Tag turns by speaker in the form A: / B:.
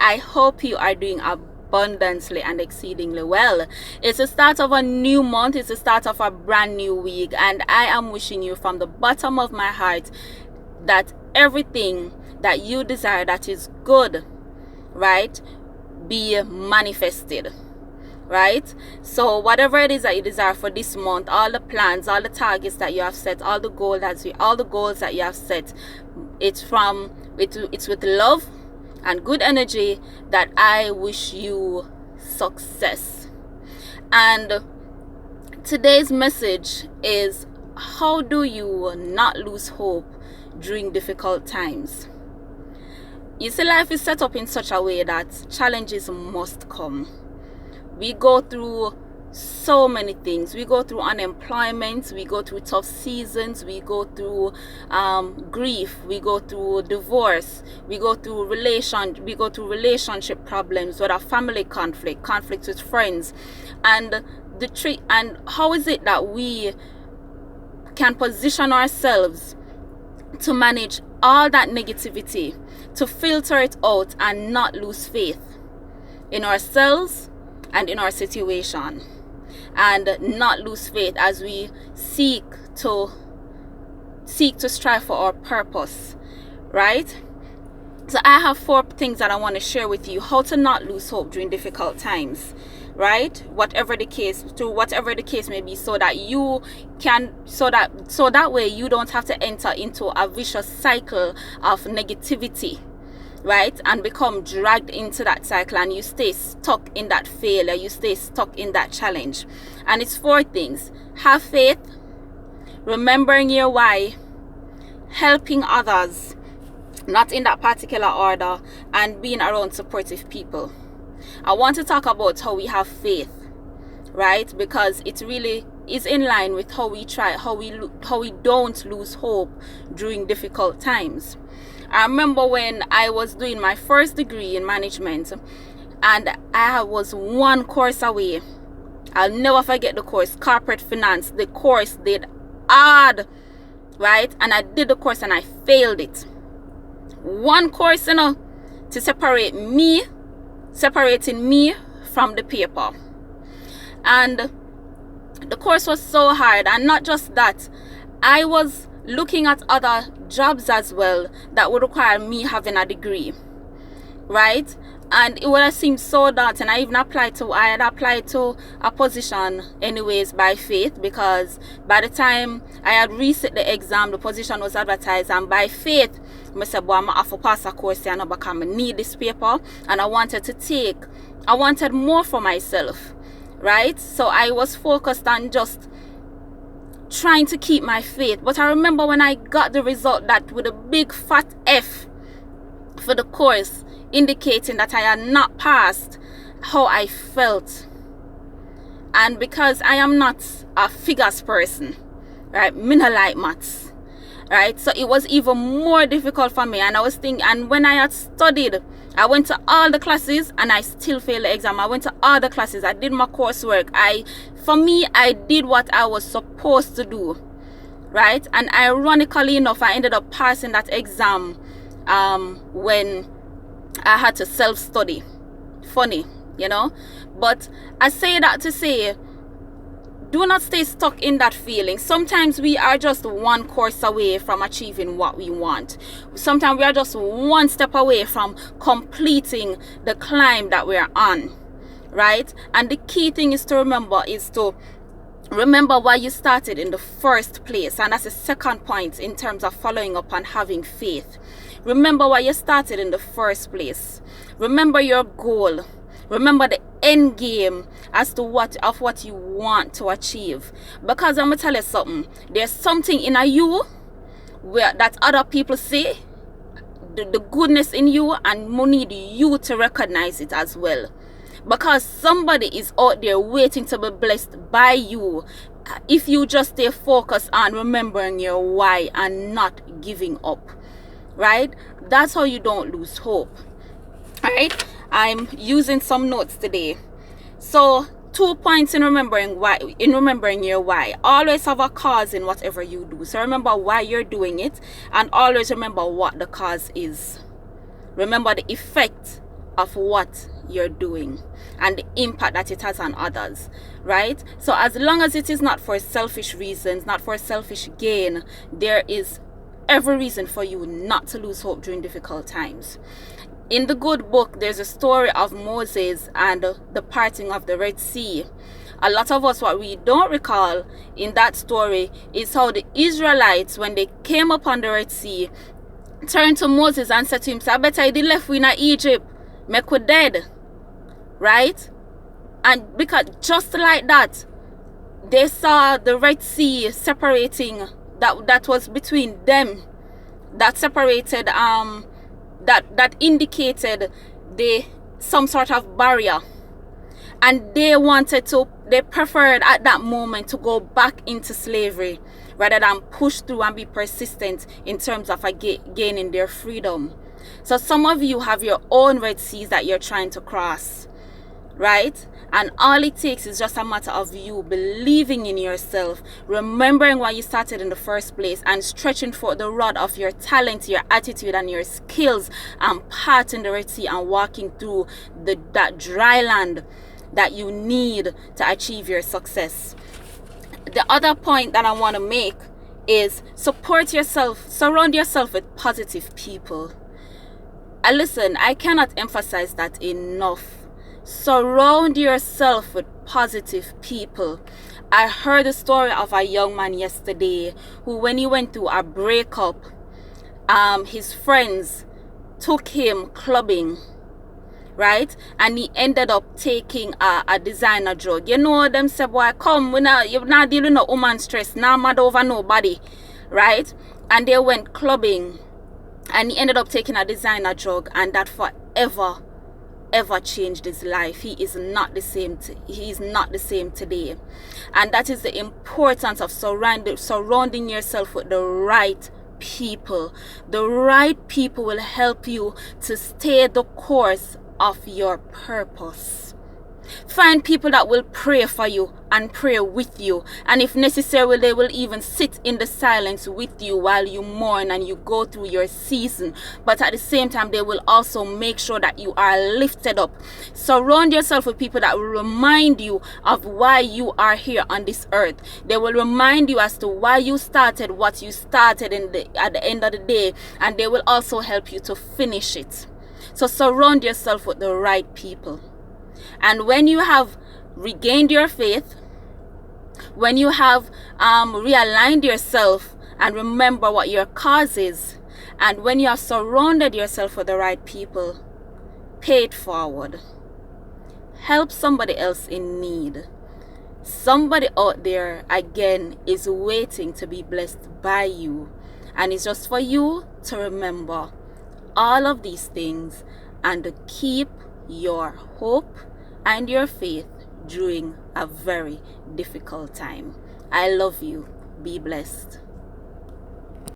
A: I hope you are doing abundantly and exceedingly well. It's the start of a new month. It's the start of a brand new week, and I am wishing you from the bottom of my heart that everything that you desire that is good, right, be manifested, right? So whatever it is that you desire for this month, all the plans, all the targets that you have set, all the goals that you have set, it's with love and good energy that I wish you success. And today's message is, how do you not lose hope during difficult times? You see, life is set up in such a way that challenges must come. We go through so many things. We go through unemployment, we go through tough seasons, we go through grief, we go through divorce, we go through relationship problems, whether family conflict with friends, and how is it that we can position ourselves to manage all that negativity, to filter it out and not lose faith in ourselves and in our situation, and not lose faith as we seek to strive for our purpose, right? So I have 4 things that I want to share with you, how to not lose hope during difficult times, right? Whatever the case may be, so that you can, so that way you don't have to enter into a vicious cycle of negativity, right, and become dragged into that cycle, and you stay stuck in that failure, you stay stuck in that challenge. And it's 4 things: have faith, remembering your why, helping others, not in that particular order, and being around supportive people. I want to talk about how we have faith, right, because it really is in line with how we don't lose hope during difficult times. I remember when I was doing my first degree in management, and I was 1 course away. I'll never forget the course, corporate finance. The course did hard, right? And I did the course and I failed it. 1 course, to separating me from the paper. And the course was so hard, and not just that, I was looking at other jobs as well that would require me having a degree, right? And it would have seemed so daunting. I had applied to a position anyways by faith, because by the time I had reset the exam, the position was advertised, and by faith I said, boy, I'm have to pass a course here because I need this paper, and I wanted more for myself, right? So I was focused on just trying to keep my faith. But I remember when I got the result, that with a big fat F for the course, indicating that I had not passed, how I felt. And because I am not a figures person, right, me no like maths, right, so it was even more difficult for me. And I was thinking, and when I had studied, I went to all the classes and I still failed the exam. I went to all the classes, I did my coursework, I did what I was supposed to do, right? And ironically enough, I ended up passing that exam when I had to self-study. Funny, but I say that to say, do not stay stuck in that feeling. Sometimes we are just 1 course away from achieving what we want. Sometimes we are just 1 step away from completing the climb that we're on, right? And the key thing is to remember why you started in the first place. And that's the second point in terms of following up on having faith. Remember why you started in the first place. Remember your goal. Remember the end game as to what you want to achieve. Because I'm going to tell you something. There's something in you that other people see, the goodness in you, and we need you to recognize it as well. Because somebody is out there waiting to be blessed by you, if you just stay focused on remembering your why and not giving up, right? That's how you don't lose hope. All right, I'm using some notes today. So 2 points in remembering your why. Always have a cause in whatever you do. So remember why you're doing it, and always remember what the cause is. Remember the effect of what you're doing and the impact that it has on others, right? So as long as it is not for selfish reasons, not for selfish gain, there is every reason for you not to lose hope during difficult times. In the good book, there's a story of Moses and the parting of the Red Sea. A lot of us, what we don't recall in that story is how the Israelites, when they came upon the Red Sea, turned to Moses and said to him, I bet I did left we in Egypt, make we dead, right? And because just like that, they saw the Red Sea separating, that was between them, that separated, that indicated some sort of barrier. And they preferred at that moment to go back into slavery rather than push through and be persistent in terms of gaining their freedom. So some of you have your own Red Seas that you're trying to cross, right? And all it takes is just a matter of you believing in yourself, remembering why you started in the first place, and stretching for the rod of your talent, your attitude, and your skills, and parting the Red Sea and walking through that dry land that you need to achieve your success. The other point that I want to make is support yourself, surround yourself with positive people. And listen, I cannot emphasize that enough. Surround yourself with positive people. I heard a story of a young man yesterday who, when he went through a breakup, his friends took him clubbing, right? And he ended up taking a designer drug. You know, them say, boy, come, you're not dealing with no woman stress, not mad over nobody, right? And they went clubbing, and he ended up taking a designer drug, and that forever changed his life. He is not the same today. And that is the importance of surrounding yourself with the right people. The right people will help you to stay the course of your purpose. Find people that will pray for you and pray with you, and if necessary they will even sit in the silence with you while you mourn and you go through your season. But at the same time, they will also make sure that you are lifted up. Surround yourself with people that will remind you of why you are here on this earth. They will remind you as to why you started what you started at the end of the day, and they will also help you to finish it. So surround yourself with the right people. And when you have regained your faith, when you have realigned yourself and remember what your cause is, and when you have surrounded yourself with the right people, pay it forward. Help somebody else in need. Somebody out there, again, is waiting to be blessed by you. And it's just for you to remember all of these things and to keep your hope and your faith during a very difficult time. I love you. Be blessed.